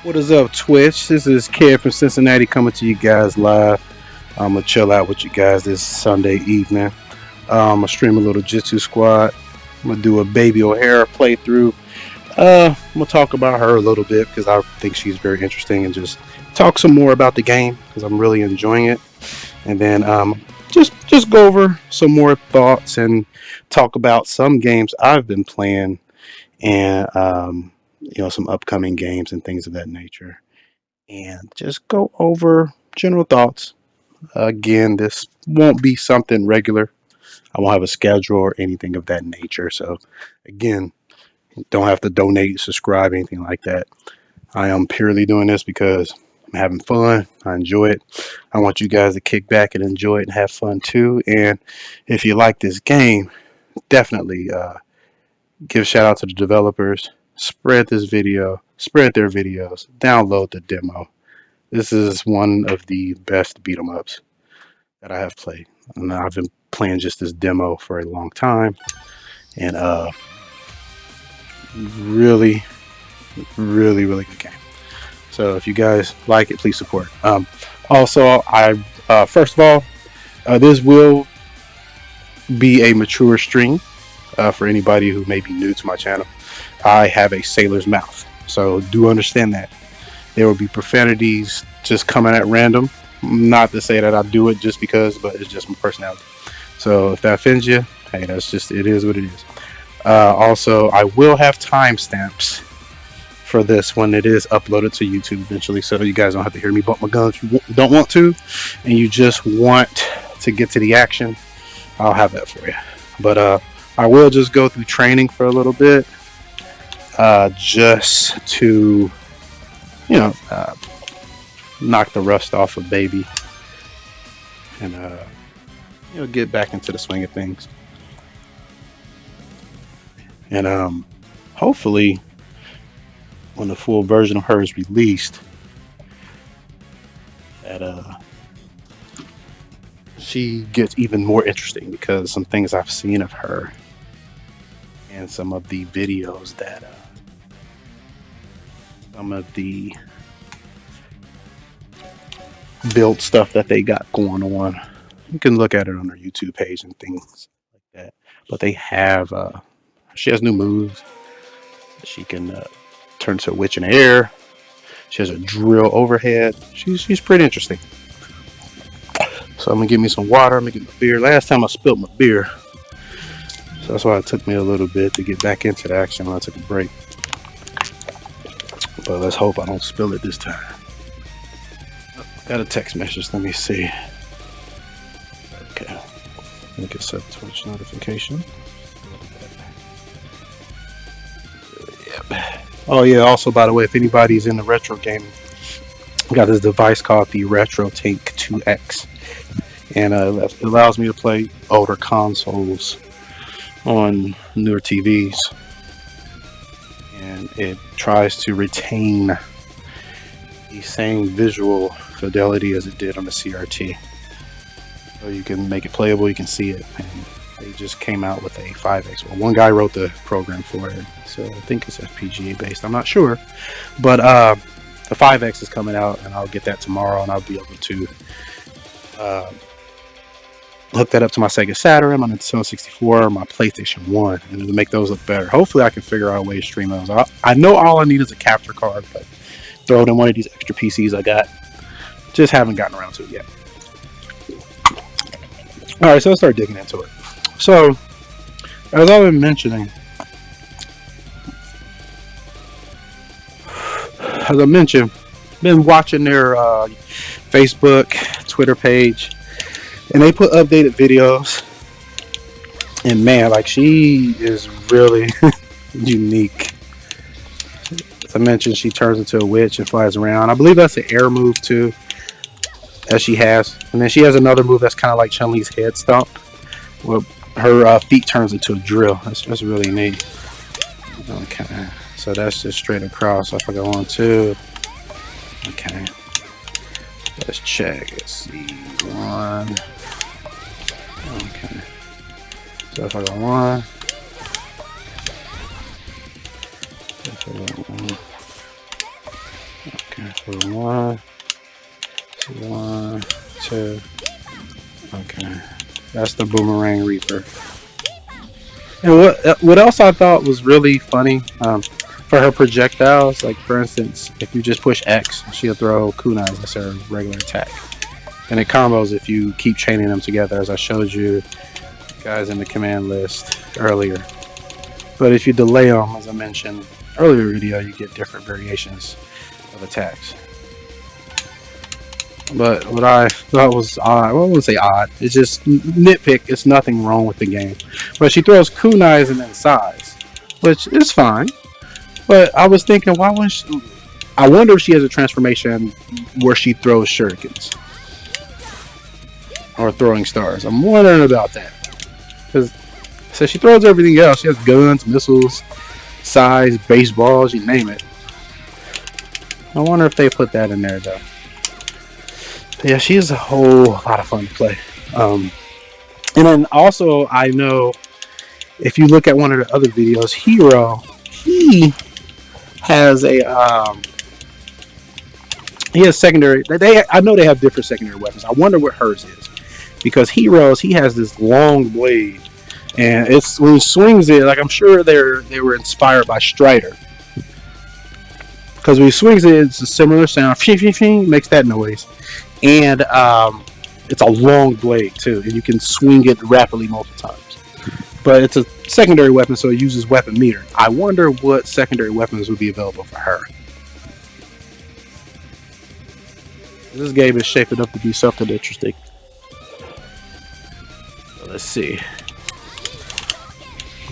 What is up, Twitch? This is Kid from Cincinnati coming to you guys live. I'm gonna chill out with you guys this Sunday evening. I'm gonna stream a little Jitsu Squad. I'm gonna do a Baby O'Hara playthrough. I'm gonna talk about her a little bit because I think she's very interesting, and just talk some more about the game because I'm really enjoying it. And then just go over some more thoughts and talk about some games I've been playing and some upcoming games and things of that nature, and just go over general thoughts. Again, this won't be something regular. I won't have a schedule or anything of that nature. So, again, don't have to donate, subscribe, anything like that. I am purely doing this because I'm having fun. I enjoy it. I want you guys to kick back and enjoy it and have fun too. And if you like this game, definitely give a shout out to the developers. Spread this video, spread their videos, download the demo. This is one of the best beat 'em ups that I have played. And I've been playing just this demo for a long time. And really, really good game. So if you guys like it, please support. Also, first of all, this will be a mature stream for anybody who may be new to my channel. I have a sailor's mouth, so do understand that. There will be profanities just coming at random. Not to say that I do it just because, but it's just my personality. So if that offends you, hey, that's just, it is what it is. Also, I will have timestamps for this when it is uploaded to YouTube eventually, so you guys don't have to hear me bump my gun if you don't want to, and you just want to get to the action. I'll have that for you. But I will just go through training for a little bit, just to, knock the rust off of Baby, and get back into the swing of things. And hopefully, when the full version of her is released, that she gets even more interesting, because some things I've seen of her and some of the videos that some of the build stuff that they got going on, you can look at it on their YouTube page and things like that. But they have she has new moves. She can turn to a witch in the air. She has a drill overhead. She's pretty interesting. So I'm gonna get me some water. I'm gonna get my beer. Last time I spilled my beer, so that's why it took me a little bit to get back into the action when I took a break. But let's hope I don't spill it this time. Got a text message. Let me see. Okay. Let me get set Twitch notification. Yep. Oh yeah. Also, by the way, if anybody's in the retro game, I got this device called the Retro Tank 2X, and it allows me to play older consoles on newer TVs, and it tries to retain the same visual fidelity as it did on the CRT. So you can make it playable, you can see it, and they just came out with a 5X. Well, one guy wrote the program for it, so I think it's FPGA based, I'm not sure. But the 5X is coming out, and I'll get that tomorrow, and I'll be able to hook that up to my Sega Saturn, my Nintendo 64, or my PlayStation 1, and it'll make those look better. Hopefully I can figure out a way to stream those. I know all I need is a capture card, but throw it in one of these extra PCs I got. Just haven't gotten around to it yet. Alright, so let's start digging into it. So, as I've been mentioning, been watching their Facebook, Twitter page, and they put updated videos, and man, like, she is really unique. As I mentioned, she turns into a witch and flies around. I believe that's an air move too that she has, and then she has another move that's kind of like Chun-Li's head stomp, where her feet turns into a drill. That's really neat. Okay, so that's just straight across. So if I go on to, okay, let's check. Let's see, one. Okay, so if I go on, One, two. Okay, that's the Boomerang Reaper. And what else I thought was really funny, for her projectiles, like for instance, if you just push X, she'll throw kunais as her regular attack. And it combos if you keep chaining them together, as I showed you guys in the command list earlier. But if you delay them, as I mentioned earlier video, you get different variations of attacks. But what I thought was odd, well, I wouldn't say odd, it's just nitpick, it's nothing wrong with the game. But she throws kunais and then size, which is fine. But I was thinking, why wouldn't she, I wonder if she has a transformation where she throws shurikens. Or throwing stars. I'm wondering about that. Because so she throws everything else. She has guns, missiles, size, baseballs, you name it. I wonder if they put that in there though. Yeah, she is a whole lot of fun to play. And then also, I know if you look at one of the other videos, Hero, he has a he has secondary. I know they have different secondary weapons. I wonder what hers is, because Heroes, he has this long blade, and it's when he swings it, like I'm sure they were inspired by Strider, because when he swings it, it's a similar sound. Makes that noise. And it's a long blade too, and you can swing it rapidly multiple times. But it's a secondary weapon, so it uses weapon meter. I wonder what secondary weapons would be available for her. This game is shaping up to be something interesting. So let's see.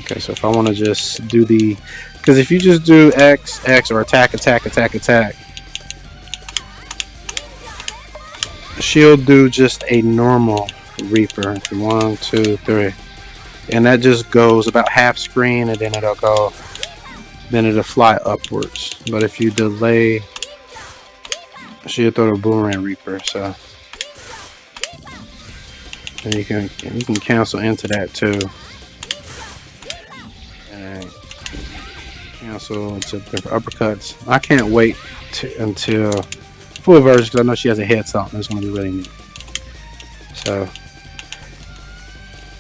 Okay, so if I want to just do the, because if you just do X, X, or attack, attack, attack, attack, she'll do just a normal Reaper. 1, 2, 3, and that just goes about half screen, and then it'll go, then it'll fly upwards. But if you delay, she'll throw the Boomerang Reaper. So and you can cancel into that too, and cancel into different uppercuts. I can't wait until full version, because I know she has a head stomp, and it's going to be really neat. So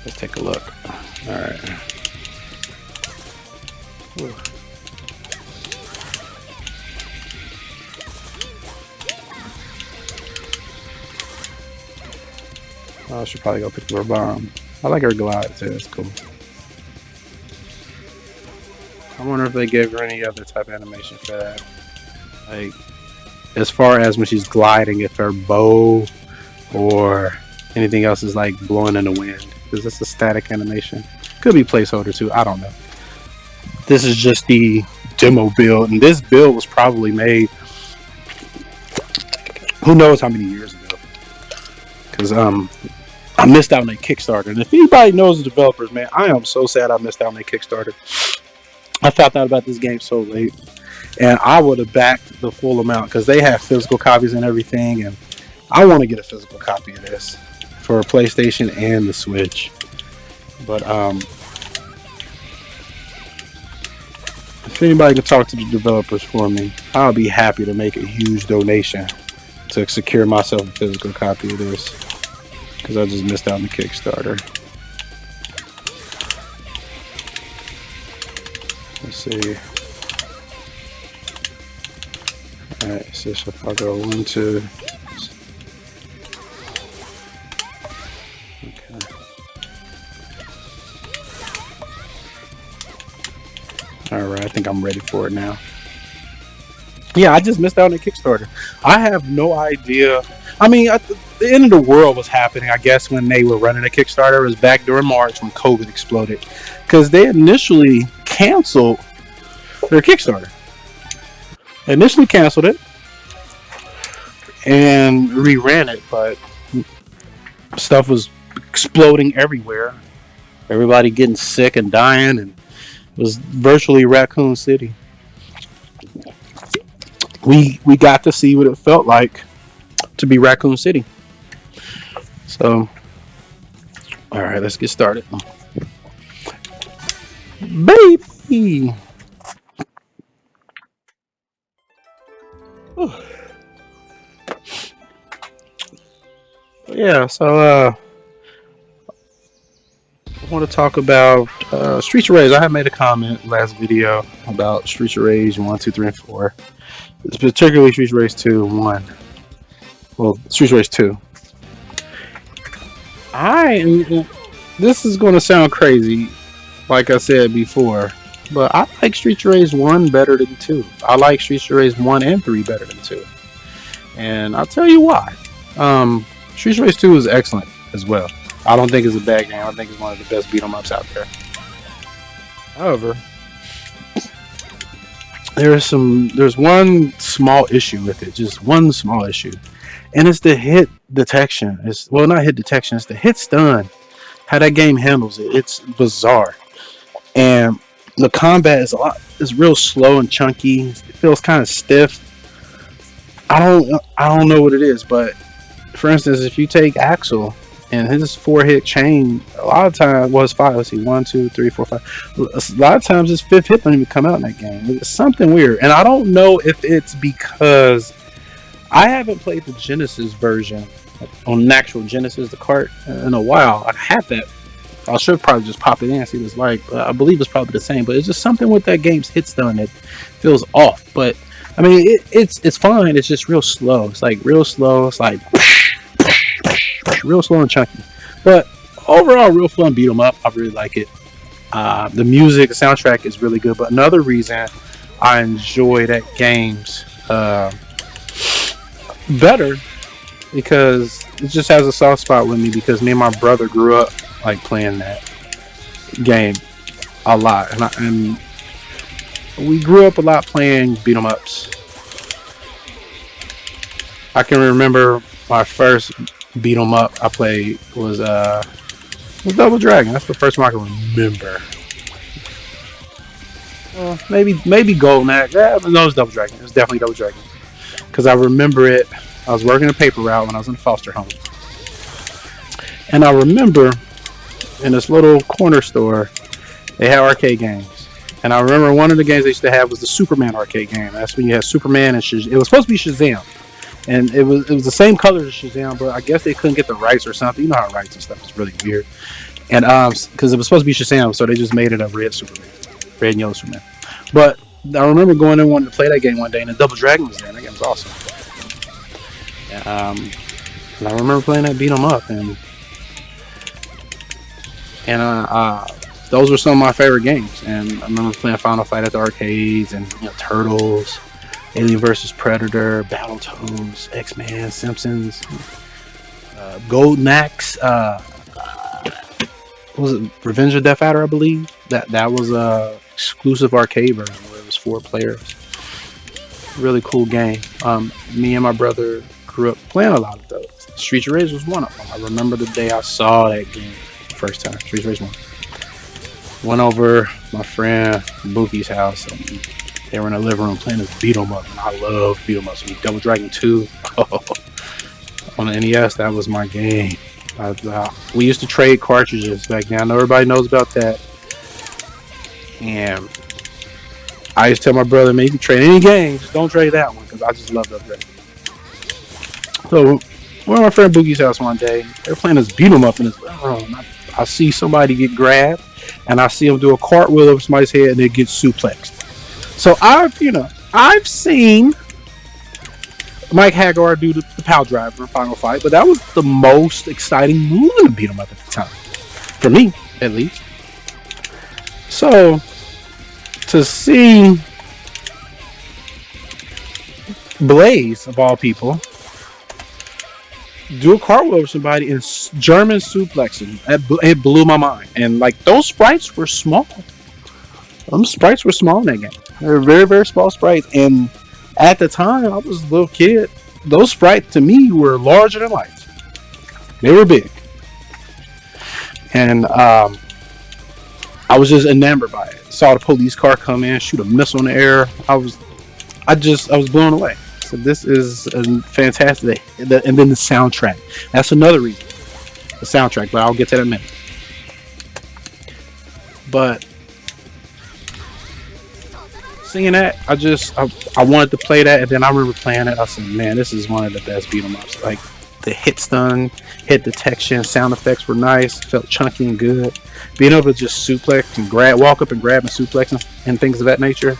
let's take a look. All right. Whew. Oh, I should probably go pick up her bomb. I like her glide too. It's cool. I wonder if they gave her any other type of animation for that. Like, as far as when she's gliding, if her bow or anything else is like blowing in the wind, because it's a static animation. Could be placeholder too, I don't know. This is just the demo build, and this build was probably made who knows how many years ago, because I missed out on a Kickstarter. And if anybody knows the developers, man, I am so sad I missed out on a Kickstarter. I found out about this game so late, and I would have backed the full amount, because they have physical copies and everything, and I want to get a physical copy of this for PlayStation and the Switch. But if anybody can talk to the developers for me, I'll be happy to make a huge donation to secure myself a physical copy of this, because I just missed out on the Kickstarter. Let's see. Alright, so if I go 1, 2. Okay. Alright, I think I'm ready for it now. Yeah, I just missed out on the Kickstarter. I have no idea. I mean, the end of the world was happening, I guess, when they were running a Kickstarter. It was back during March when COVID exploded, because they initially canceled their Kickstarter. They initially canceled it and reran it, but stuff was exploding everywhere. Everybody getting sick and dying, and it was virtually Raccoon City. We got to see what it felt like to be Raccoon City. So, all right, let's get started. Baby. Yeah, so I want to talk about Streets of Rage. I had made a comment last video about Streets of Rage 1, 2, 3, and 4. It's particularly Streets of Rage 2 and 1. Well, Streets of Rage 2. This is going to sound crazy, like I said before, but I like Streets of Rage 1 better than 2. I like Streets of Rage 1 and 3 better than 2. And I'll tell you why. Streets of Rage 2 is excellent as well. I don't think it's a bad game. I think it's one of the best beat 'em ups out there. However, there's one small issue with it, just one small issue, and it's the hit detection. It's not hit detection. It's the hit stun. How that game handles it, it's bizarre, and the combat is real slow and chunky. It feels kind of stiff. I don't know what it is, but for instance, if you take Axel and his 4-hit chain, a lot of times was 5. Let's see, 1, 2, 3, 4, 5. A lot of times his 5th hit doesn't even come out in that game. It's something weird, and I don't know if it's because I haven't played the Genesis version on an actual Genesis, the cart, in a while. I have that. I should probably just pop it in and see what it's like. I believe it's probably the same, but it's just something with that game's hit stun that feels off. But I mean, it's fine. It's just real slow. It's like real slow. It's like real slow and chunky. But overall, real fun beat 'em up. I really like it. The music, the soundtrack is really good. But another reason I enjoy that game's better, because it just has a soft spot with me, because me and my brother grew up like playing that game a lot, and we grew up a lot playing beat 'em ups. I can remember my first beat 'em up I played was Double Dragon. That's the first one I can remember. Well, maybe Golden Axe. Yeah, no, it was Double Dragon. It was definitely Double Dragon, because I remember it. I was working a paper route when I was in foster home, and I remember in this little corner store they had arcade games. And I remember one of the games they used to have was the Superman arcade game. That's when you had Superman and it was supposed to be Shazam, and it was the same colors as Shazam, but I guess they couldn't get the rights or something. You know how rights and stuff is really weird. And because it was supposed to be Shazam, so they just made it a red and yellow Superman. But I remember going in wanting to play that game one day, and the Double Dragon was there, and that game was awesome. And I remember playing that beat 'em up, and those were some of my favorite games. And I remember playing Final Fight at the arcades, and Turtles, Alien vs Predator, Battletoads, X-Men, Simpsons, Golden Axe. Was it Revenge of the Death Adder? I believe that was a exclusive arcade version where it was 4 players. Really cool game. Me and my brother grew up playing a lot of those. Streets of Rage was one of them. I remember the day I saw that game the first time. Streets of Rage 1. Went over my friend Bookie's house, and they were in the living room playing this beat 'em up, and I love beat 'em ups. Double Dragon 2 on the NES, that was my game. We used to trade cartridges back then. I know everybody knows about that, and I used to tell my brother, man, you can trade any game, just don't trade that one, because I just love Double Dragon. So we're at my friend Boogie's house one day. They're playing this beat 'em up in his living room. I see somebody get grabbed, and I see him do a cartwheel over somebody's head, and it gets suplexed. So I've seen Mike Hagar do the pile driver in Final Fight, but that was the most exciting move in the beat 'em up at the time, for me at least. So to see Blaze, of all people, do a cartwheel over somebody and German suplexing, it blew my mind. And like, those sprites were small. Them sprites were small in that game. They were very, very small sprites. And at the time, I was a little kid. Those sprites to me were larger than life. They were big. And I was just enamored by it. Saw the police car come in, shoot a missile in the air. I was blown away. So this is a fantastic. And then the soundtrack. That's another reason. The soundtrack, but I'll get to that in a minute. But seeing that, I wanted to play that, and then I remember playing it. I said, man, this is one of the best beat 'em ups. Like, hit stun, hit detection, sound effects were nice, felt chunky and good. Being able to just suplex and grab, walk up and grab and suplex and things of that nature.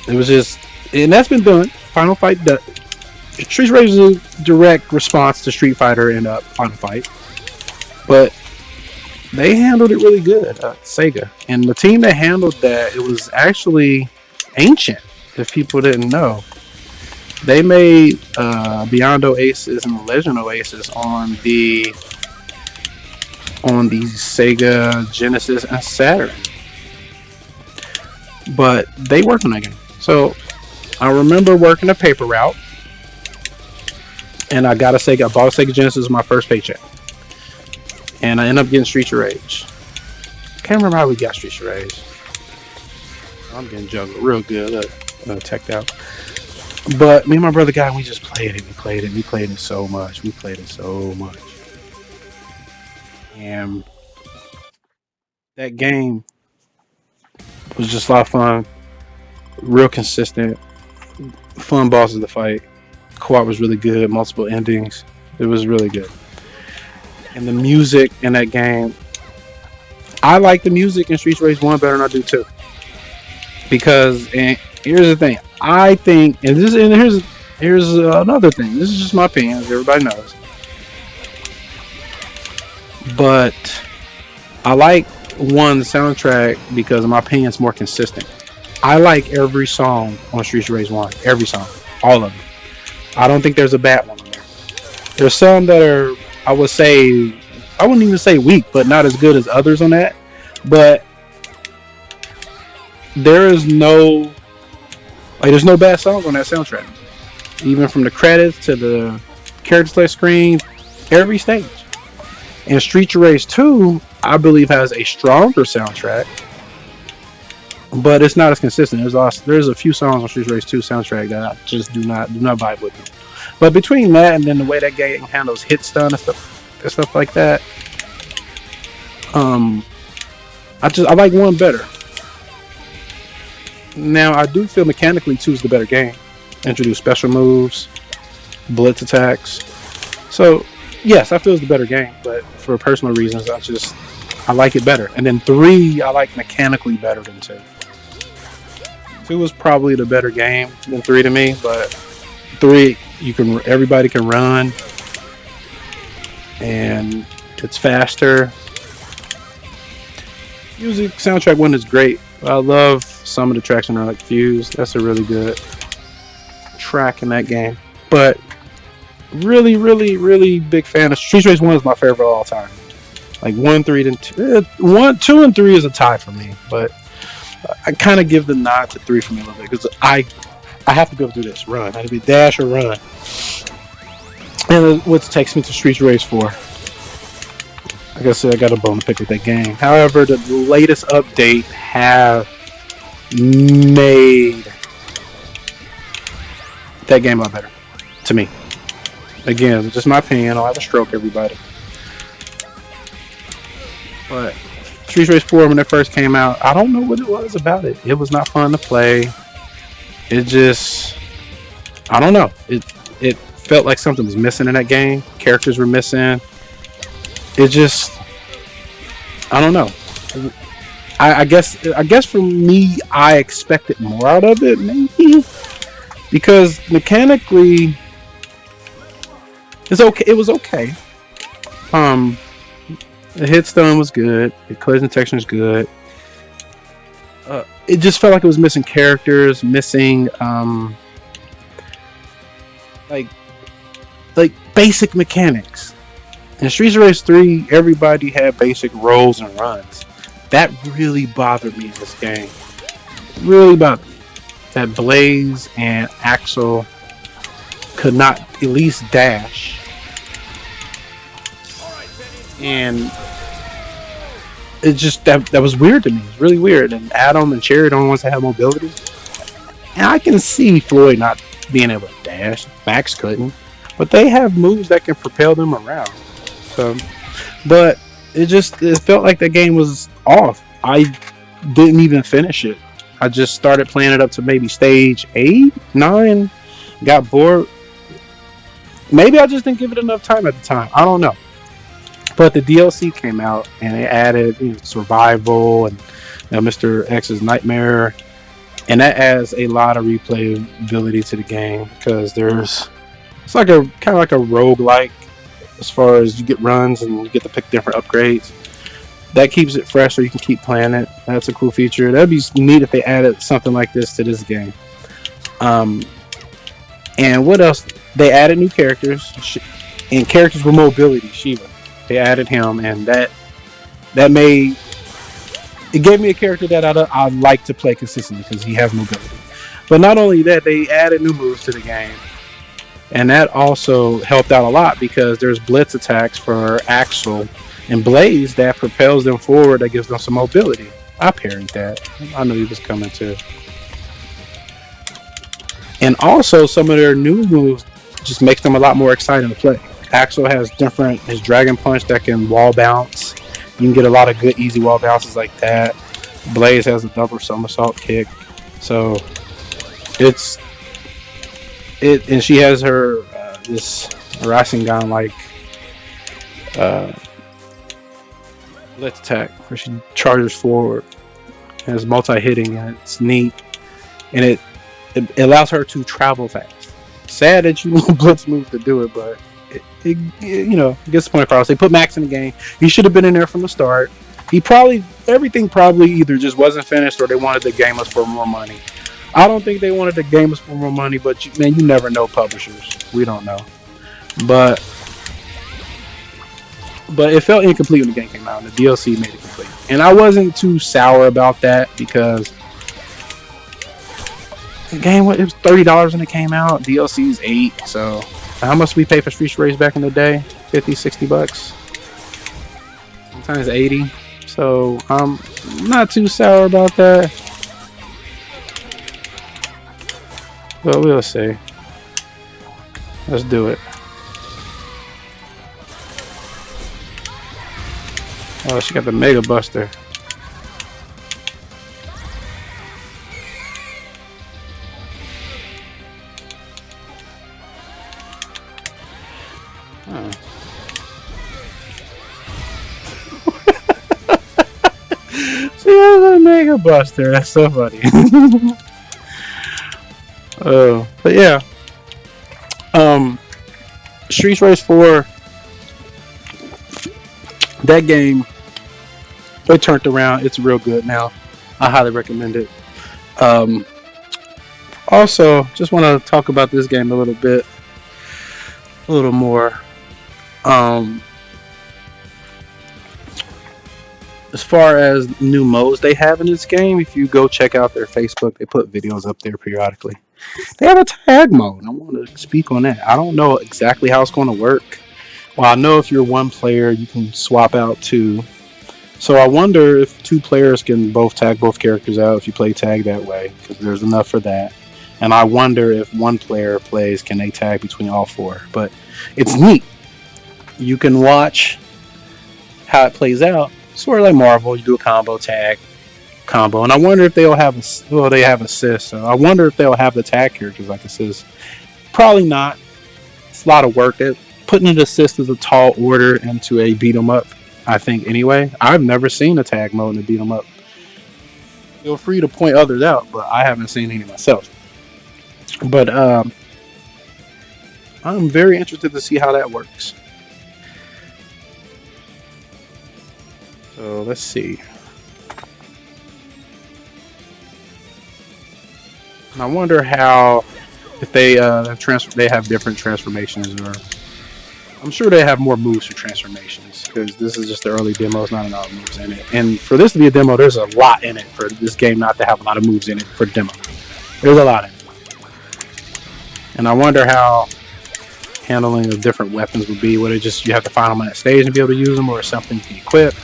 It was just, and that's been done. Final Fight, Street Racer is a direct response to Street Fighter and Final Fight, but they handled it really good, Sega. And the team that handled that, it was actually Ancient, if people didn't know. They made Beyond Oasis and Legend Oasis on the Sega Genesis and Saturn. But they worked on that game. So I remember working a paper route, and I bought a Sega Genesis with my first paycheck. And I ended up getting Streets of Rage. Can't remember how we got Streets of Rage. I'm getting juggled real good. Teched out. But me and my brother got it, we just played it. We played it so much. And that game was just a lot of fun. Real consistent. Fun bosses to fight. Co-op was really good. Multiple endings. It was really good. And the music in that game, I like the music in Streets Race 1 better than I do 2. Because, and here's the thing, I think, here's another thing. This is just my opinion, as everybody knows. But I like the soundtrack because, in my opinion, it's more consistent. I like every song on Streets Race 1. Every song. All of them. I don't think there's a bad one on there. There's some that are, I wouldn't even say weak, but not as good as others on that. But there's no bad songs on that soundtrack. Even from the credits to the character select screen, every stage. And Street Race 2, I believe, has a stronger soundtrack, but it's not as consistent. There's a few songs on Street Race 2 soundtrack that I just do not vibe with me. But between that and then the way that game handles hit stun and stuff like that, I like 1 better. Now I do feel mechanically 2 is the better game. Introduce special moves, blitz attacks. So yes, I feel it's the better game, but for personal reasons, I like it better. And then 3, I like mechanically better than 2. 2 is probably the better game than 3 to me, but 3, everybody can run, and it's faster. Music soundtrack 1 is great. I love some of the tracks in there, like Fuse. That's a really good track in that game. But really, really, really big fan of Street Race 1 is my favorite of all time. Like 1, 3, then 2. 2 and 3 is a tie for me, but I kind of give the nod to 3 for me a little bit because I have to go through this run. I have to be dash or run. And what takes me to Street Race 4. Like I said, I got a bone to pick with that game. However, the latest update have made that game a lot better to me. Again, just my opinion. I'll have a stroke, everybody. But Street Race 4, when it first came out, I don't know what it was about it. It was not fun to play. It just, I don't know. It felt like something was missing in that game. Characters were missing. It just, I don't know. I guess for me, I expected more out of it, maybe, because mechanically, it's okay. It was okay. The hit stun was good. The collision detection was good. It just felt like it was missing characters, missing like basic mechanics. In Streets Race 3, everybody had basic rolls and runs. That really bothered me in this game. Really bothered me. That Blaze and Axel could not at least dash. And it just, that was weird to me. It was really weird. And Adam and Cherry don't want to have mobility. And I can see Floyd not being able to dash. Max couldn't. But they have moves that can propel them around. So, but it felt like the game was off. I didn't even finish it. I just started playing it up to maybe stage 8, 9. Got bored. Maybe I just didn't give it enough time at the time. I don't know. But the DLC came out and it added survival and Mr. X's nightmare, and that adds a lot of replayability to the game because it's like a kind of like a roguelike as far as you get runs and you get to pick different upgrades. That keeps it fresh so you can keep playing it. That's a cool feature. That'd be neat if they added something like this to this game. And what else? They added new characters and characters with mobility. Shiva, they added him, and that made it gave me a character that I like to play consistently because he has mobility. But not only that, they added new moves to the game, and that also helped out a lot because there's blitz attacks for Axel and Blaze that propels them forward. That gives them some mobility. I parried that. I knew he was coming too. And also, some of their new moves just make them a lot more exciting to play. Axel has his Dragon Punch that can wall bounce. You can get a lot of good easy wall bounces like that. Blaze has a double somersault kick. So and she has her this Rasengan like blitz attack where she charges forward. And it's multi-hitting and it's neat. And it allows her to travel fast. Sad that you need blitz moves to do it, but it gets the point across. They put Max in the game. He should have been in there from the start. Everything probably either just wasn't finished or they wanted the game us for more money. I don't think they wanted the game us for more money, but you never know publishers. We don't know. But it felt incomplete when the game came out, and the DLC made it complete. And I wasn't too sour about that because the game it was $30 when it came out. DLC's $8, so how much we pay for Street Race back in the day? $50-$60. Sometimes 80. So I'm not too sour about that. But we'll see. Let's do it. Oh, she got the Mega Buster. Oh. She has a Mega Buster. That's so funny. But yeah. Street Race 4. That game, it turned around. It's real good now. I highly recommend it. Also, just want to talk about this game a little more. As far as new modes they have in this game, if you go check out their Facebook, they put videos up there periodically. They have a tag mode. I want to speak on that. I don't know exactly how it's going to work. Well, I know if you're one player, you can swap out two. So I wonder if two players can both tag both characters out if you play tag that way, because there's enough for that. And I wonder if one player plays, can they tag between all four? But it's neat. You can watch how it plays out. Sort of like Marvel, you do a combo, tag, combo. And I wonder if they'll have they have assists. So I wonder if they'll have the tag characters like assists. Probably not. It's a lot of work. Putting an assist is a tall order into a beat 'em up, I think, anyway. I've never seen a tag mode in a beat 'em up. Feel free to point others out, but I haven't seen any myself. But I'm very interested to see how that works. So let's see. I wonder how if they they have different transformations, or I'm sure they have more moves for transformations because this is just the early demo. It's not a lot of moves in it, and for this to be a demo, there's a lot in it for this game not to have a lot of moves in it for demo. There's a lot in it, and I wonder how handling of different weapons would be. Whether just you have to find them on that stage and be able to use them, or something you can equip.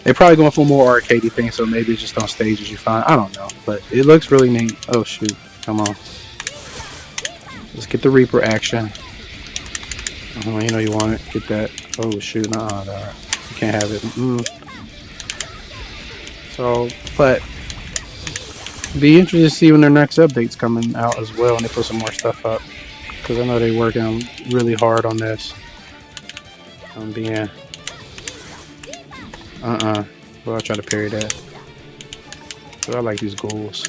They're probably going for more arcadey things, so maybe it's just on stages you find. I don't know, but it looks really neat. Oh shoot, come on. Let's get the Reaper action. You know you want it. Get that. Oh shoot, no, you can't have it. So, but be interested to see when their next update's coming out as well, and they put some more stuff up. because I know they're working really hard on this. I'm being well, I'll try to parry that. But I like these goals.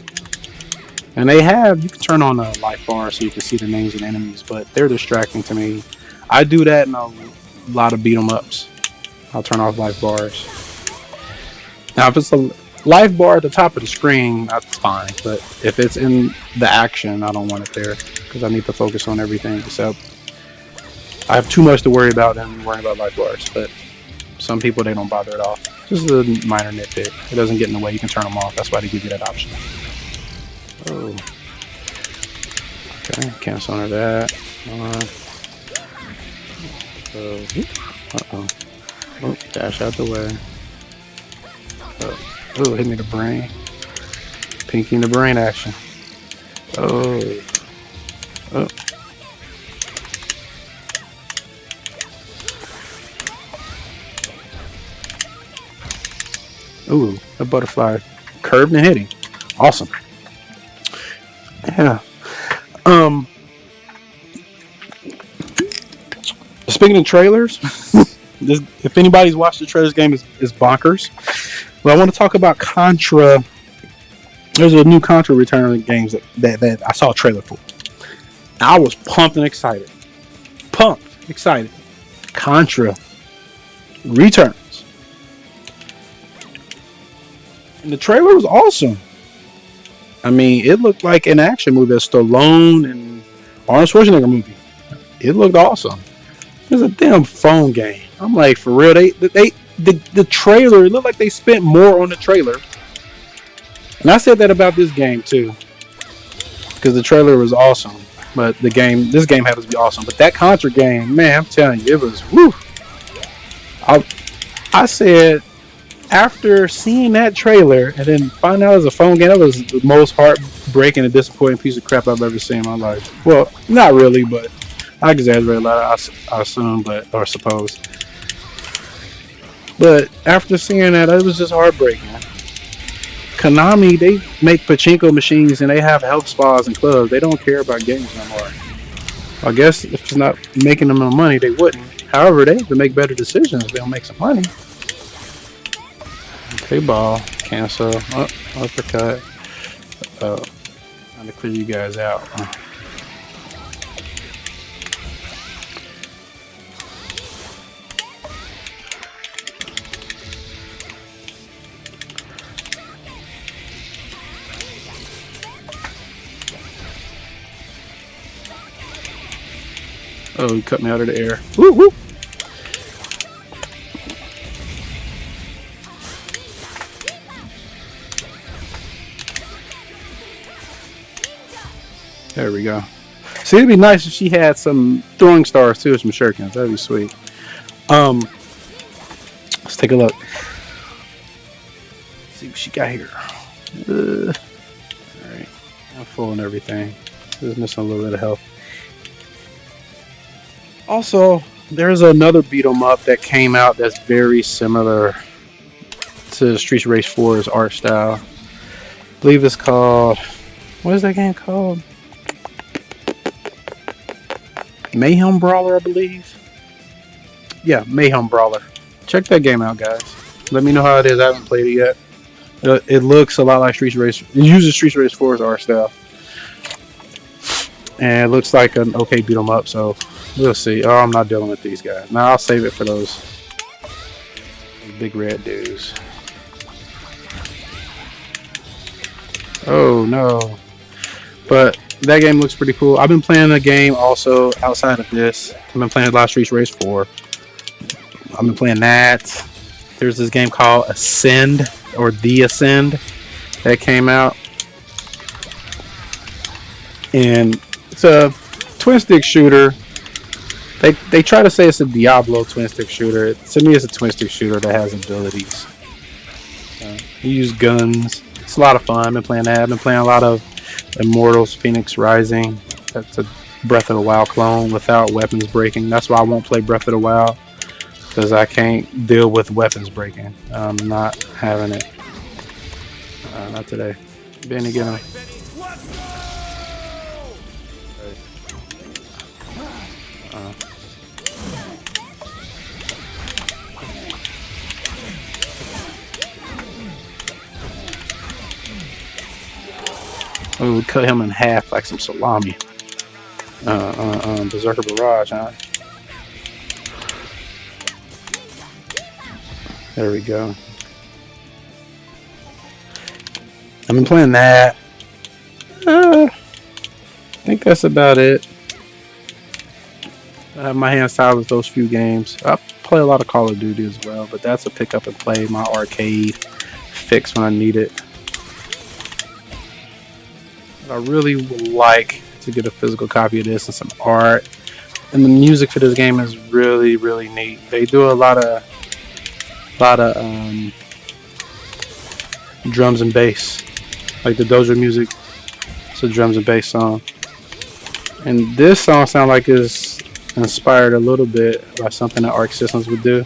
And you can turn on a life bar so you can see the names of the enemies, but they're distracting to me. I do that in a lot of beat 'em ups. I'll turn off life bars. Now, if it's a life bar at the top of the screen, that's fine. But if it's in the action, I don't want it there because I need to focus on everything. Except I have too much to worry about than worrying about life bars. But some people, they don't bother at all. Just a minor nitpick. It doesn't get in the way. You can turn them off. That's why they give you that option. Oh. Okay, cancel under that. Uh-oh. Oh, dash out the way. Oh, hit me the brain. Pinky in the brain action. Oh. Ooh, a butterfly curved and hitting. Awesome. Yeah. Speaking of trailers, if anybody's watched the trailers, game is bonkers. But I want to talk about Contra. There's a new Contra return games that I saw a trailer for. I was pumped and excited. Contra returns. And the trailer was awesome. I mean, it looked like an action movie, a Stallone and Arnold Schwarzenegger movie. It looked awesome. It was a damn phone game. I'm like, for real, the trailer, it looked like they spent more on the trailer. And I said that about this game too, because the trailer was awesome, but this game had to be awesome. But that Contra game, man, I'm telling you, it was woo. I said, after seeing that trailer and then finding out it was a phone game, that was the most heartbreaking and disappointing piece of crap I've ever seen in my life. Well, not really, but I exaggerate a lot, I assume, or suppose. But after seeing that, it was just heartbreaking. Konami, they make pachinko machines and they have health spas and clubs. They don't care about games no more. I guess if it's not making them no money, they wouldn't. However, they have to make better decisions. They'll make some money. Okay, ball. Cancel. Oh, uppercut. Trying to clear you guys out. Oh, he cut me out of the air. Woo woo! There we go. See, it'd be nice if she had some throwing stars too, some shurikens. That'd be sweet. Let's take a look. Let's see what she got here. Alright. I'm full and everything. Just missing a little bit of health. Also, there's another beat 'em up that came out that's very similar to Street Race 4's art style. I believe it's called, what is that game called? Mayhem Brawler, I believe. Yeah, Mayhem Brawler. Check that game out, guys. Let me know how it is. I haven't played it yet. It looks a lot like Street Race. It uses Street Race 4's art style. And it looks like an okay beat 'em up, so we'll see. Oh, I'm not dealing with these guys. Now I'll save it for those big red dudes. Oh no. But that game looks pretty cool. I've been playing a game also outside of this. I've been playing a lot of Street Race 4. I've been playing that. There's this game called Ascend, or The Ascend, that came out. And it's a twin stick shooter. They try to say it's a Diablo twin stick shooter. To me, it's a twin stick shooter that has abilities. You use guns. It's a lot of fun. I've been playing that. I've been playing a lot of Immortals, Phoenix Rising. That's a Breath of the Wild clone without weapons breaking. That's why I won't play Breath of the Wild, because I can't deal with weapons breaking. I'm not having it. Not today. Benny, get him. Oh, we cut him in half like some salami. Berserker Barrage, huh? There we go. I've been playing that. I think that's about it. I have my hands tied with those few games. I play a lot of Call of Duty as well, but that's a pick up and play, my arcade fix when I need it. But I really would like to get a physical copy of this and some art. And the music for this game is really, really neat. They do a lot of drums and bass, like the Doja music. It's a drums and bass song, and this song sounds like it's inspired a little bit by something that Arc Systems would do,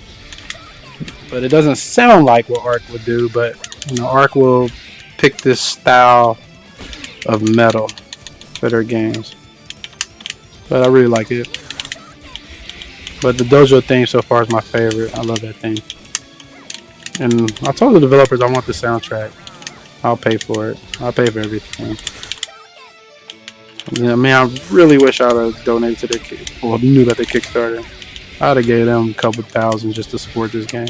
but it doesn't sound like what Arc would do. But you know, Arc will pick this style of metal for their games, but I really like it. But the Dojo theme so far is my favorite. I love that theme. And I told the developers I want the soundtrack. I'll pay for it. I'll pay for everything. I mean, I really wish I'd have donated to their well, knew that they Kickstarter. I'd have gave them a couple thousand just to support this game.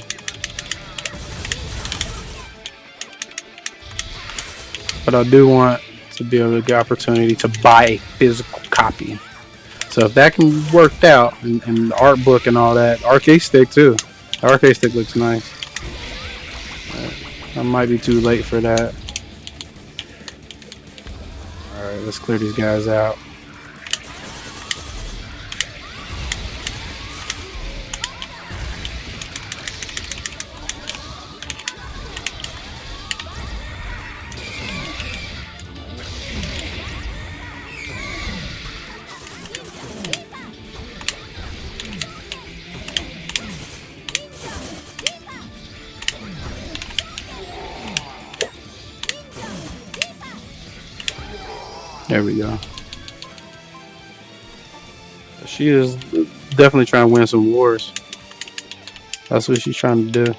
But I do want to be able to get opportunity to buy a physical copy. So if that can work out, and the art book and all that, arcade stick too. The arcade stick looks nice. I might be too late for that. Alright, let's clear these guys out. There we go. She is definitely trying to win some wars. That's what she's trying to do.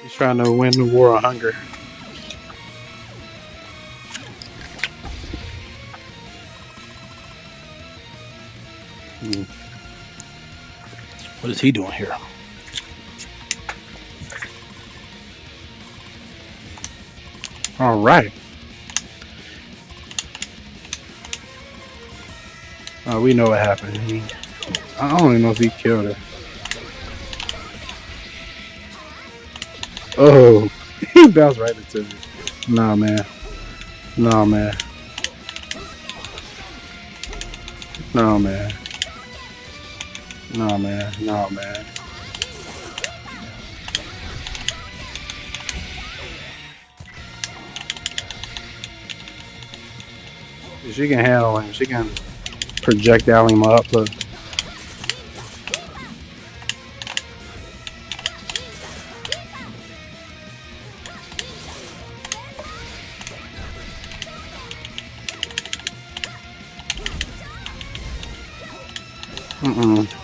She's trying to win the war on hunger. What is he doing here? All right. We know what happened. I don't even know if he killed her. Oh, he bounced right into me. Nah, man. Nah, man. Nah, man. Nah, man. Nah, man. She can handle him. She can projectile him up. Look.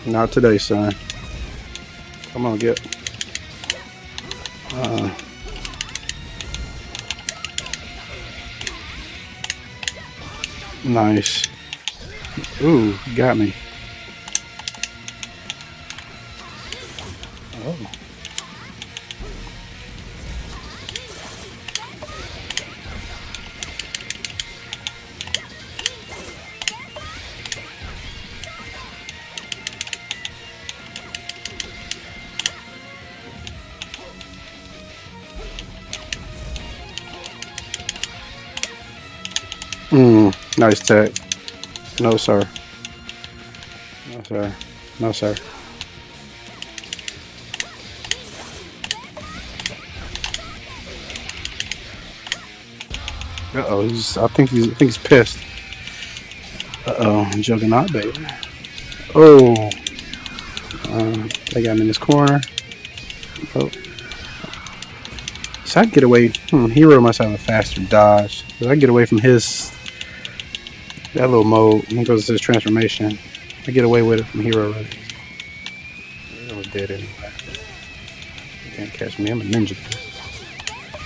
Not today, son. Come on, get. Nice. Ooh, got me. Oh. Nice tech. No, sir. No, sir. No, sir. Uh-oh, I think he's pissed. Uh-oh, Juggernaut, baby. Oh. They got him in this corner. Oh. So I can get away. Hero must have a faster dodge. So I can get away from his that little mode. He goes to his transformation. I get away with it from Hero already. He was dead anyway. Can't catch me. I'm a ninja.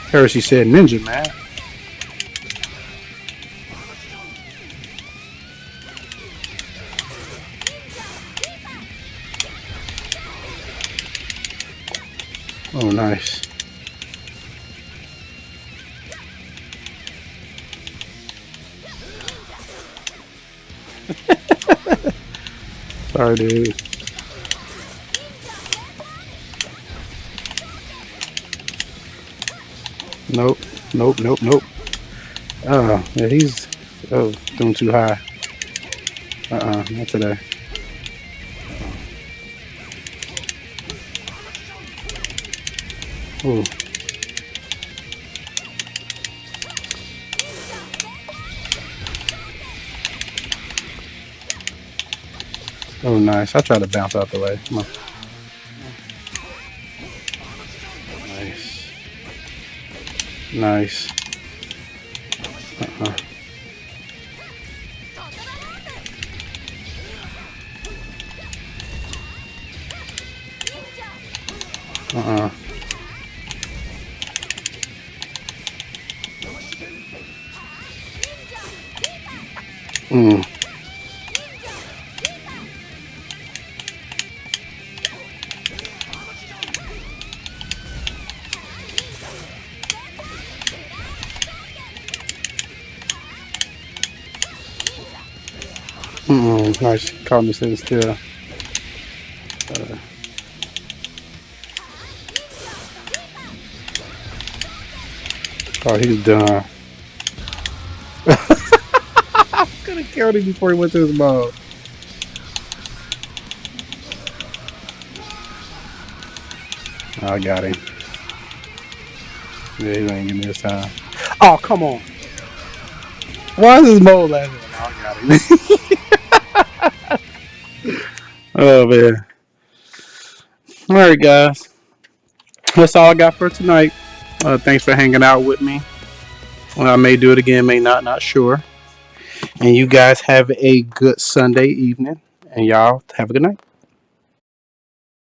Heresy said ninja, man. Oh, nice. Sorry, dude. Nope. Nope. Nope. Nope. Oh, yeah, he's doing too high. Not today. Ooh. Oh, nice. I try to bounce out the way. Come on. Nice. Nice. Mm. Nice. Caught me sitting still. Oh, he's done. Could have killed him before he went to his mouth. I got him. Yeah, he ain't give me this time. Oh, come on. Why is this mole laughing? Oh, I got him. Oh, man. Alright, guys. That's all I got for tonight. Thanks for hanging out with me. I may do it again, may not sure. And you guys have a good Sunday evening. And y'all have a good night.